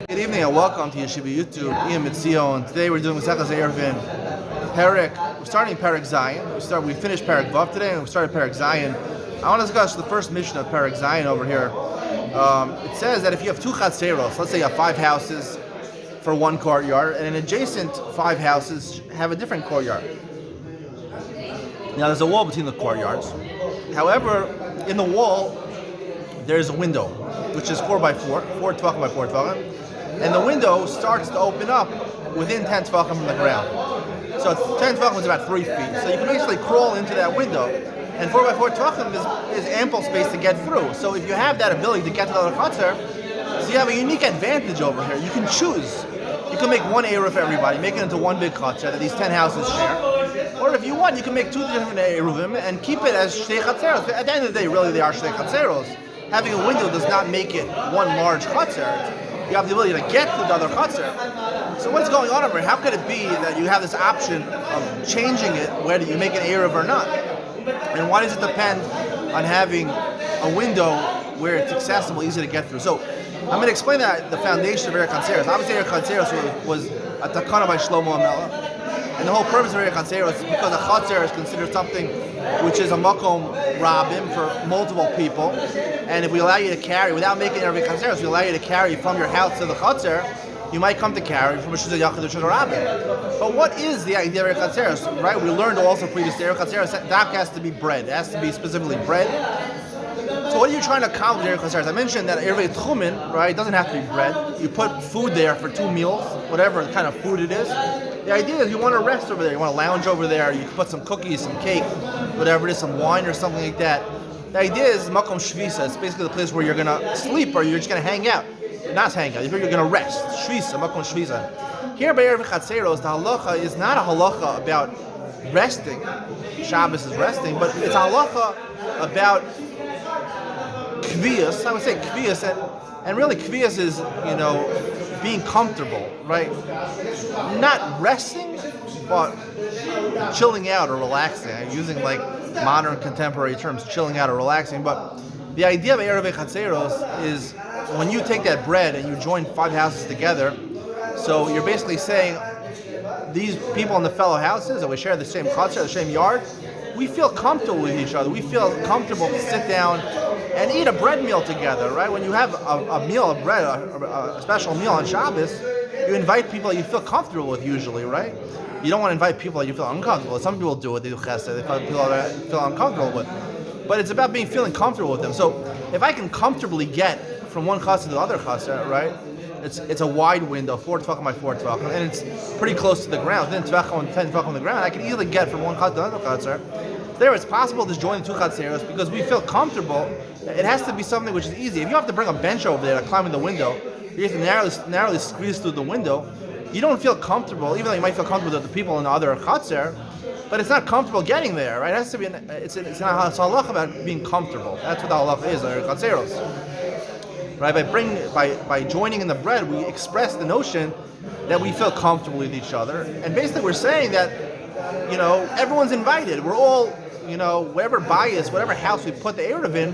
Good evening and welcome to Yeshiva YouTube, Iyun and today we're doing Masechtas Eiruvin, we're starting Perek Zayin. We finished Perek Vav today and we started Perek Zayin. I want to discuss the first mission of Perek Zayin over here. It says that if you have two chatzeros, let's say you have 5 houses for one courtyard, and an adjacent 5 houses have a different courtyard. Now there's a wall between the courtyards. However, in the wall, there's a window, which is 4 by 4 tvachim by 4 tvachim. And the window starts to open up within 10 tvachim from the ground. So 10 tvachim is about 3 feet. So you can basically crawl into that window. And 4 by 4 tvachim is ample space to get through. So if you have that ability to get to the other chutzner, so you have a unique advantage over here. You can choose. You can make one Eruv for everybody, make it into one big chutzner that these 10 houses share. Or if you want, you can make 2 different Eiruvim and keep it as shtei chatzeros. At the end of the day, really they are shtei chatzeros. Having a window does not make it one large chutzner. You have the ability to get to the other chutzner. So what's going on over here? How could it be that you have this option of changing it, whether you make an Eruv or not? And why does it depend on having a window where it's accessible, easy to get through? So I'm going to explain that the foundation of Eretz Chatzeros. Obviously, Eretz Chatzeros was a takana by Shlomo HaMelech. And the whole purpose of Eretz Chatzeros is because a chatzer is considered something which is a makom rabim for multiple people. And if we allow you to carry, without making Eretz Chatzeros, we allow you to carry from your house to the chatzer, you might come to carry from a shuzah yachid to shuzah rabim. But what is the idea of Eretz Chatzeros, right? We learned also previously, Eretz Chatzeros, that has to be bread. It has to be specifically bread. So what are you trying to accomplish with Eretz Chatzeros? I mentioned that Eiruvin Tchumen, right, it doesn't have to be bread. You put food there for 2 meals, whatever kind of food it is. The idea is you want to rest over there, you want to lounge over there, you can put some cookies, some cake, whatever it is, some wine or something like that. The idea is makom shvisa. It's basically the place where you're going to sleep or you're just going to hang out. Not hang out, you're going to rest. Shvisa, makom shvisa. Here by Eiruvin Chatzeros, the halacha is not a halacha about resting. Shabbos is resting, but it's a halacha about kviyas. I would say kviyas, and really kviyas is, being comfortable, right? Not resting, but chilling out or relaxing. I'm using like modern contemporary terms, chilling out or relaxing. But the idea of Eiruvin Chatzeros is when you take that bread and you join 5 houses together, so you're basically saying these people in the fellow houses that we share the same chutzner, the same yard, we feel comfortable with each other. We feel comfortable to sit down and eat a bread meal together, right? When you have a meal of bread, a special meal on Shabbos, you invite people that you feel comfortable with usually, right? You don't want to invite people that you feel uncomfortable with. Some people do it, they do chesed, they find people that they feel uncomfortable with. But it's about feeling comfortable with them. So if I can comfortably get from one chassid to the other chassid, right? It's a wide window, 4 tvachim by 4 tvachim, and it's pretty close to the ground. Then 10 tvachim on the ground, I can easily get from one chassid to another chassid. There, it's possible to join the 2 chatzeros because we feel comfortable. It has to be something which is easy. If you have to bring a bench over there to climb in the window, you have to narrowly squeeze through the window. You don't feel comfortable, even though you might feel comfortable with the people in the other chatzer, but it's not comfortable getting there, right? It has to be. It's not halach about being comfortable. That's what the halach is, or chatzeros. Right? By joining in the bread, we express the notion that we feel comfortable with each other, and basically we're saying that everyone's invited. We're all, whatever bias, whatever house we put the Eruv in,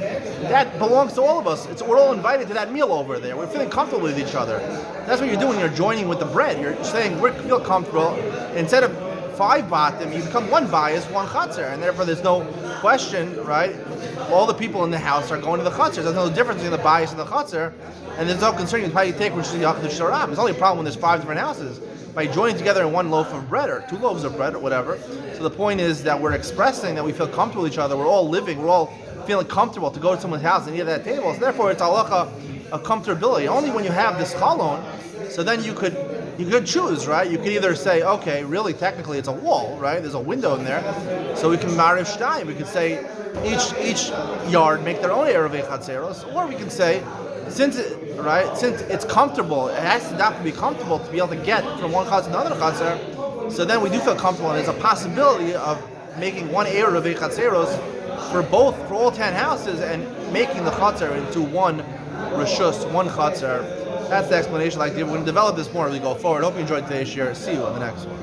that belongs to all of us. We're all invited to that meal over there. We're feeling comfortable with each other. That's what you're doing. You're joining with the bread. You're saying we feel comfortable. Instead of 5 batim, you become 1 bias, 1 chutzner, and therefore there's no question, right? All the people in the house are going to the chutzner. There's no difference between the bias and the chutzner, and there's no concern with how you take which is the yachid sharam. There's only a problem when there's 5 different houses. By joining together in 1 loaf of bread or 2 loaves of bread or whatever. So the point is that we're expressing that we feel comfortable with each other. We're all living. We're all feeling comfortable to go to someone's house and eat at that table. So therefore, it's halacha of comfortability. Only when you have this chalon, so then you could choose, right? You could either say, okay, really, technically, it's a wall, right? There's a window in there, so we can mariv shtayim. We could say each yard make their own Eiruvin Chatzeros, or we can say, since it's comfortable, it has to not be comfortable to be able to get from one chassid to another chassid. So then we do feel comfortable, and there's a possibility of making one Eiruvin Chatzeros for all 10 houses, and making the chassid into 1 reshus, 1 chassid. That's the explanation. We're going to develop this more as we go forward. Hope you enjoyed today's share. See you on the next one.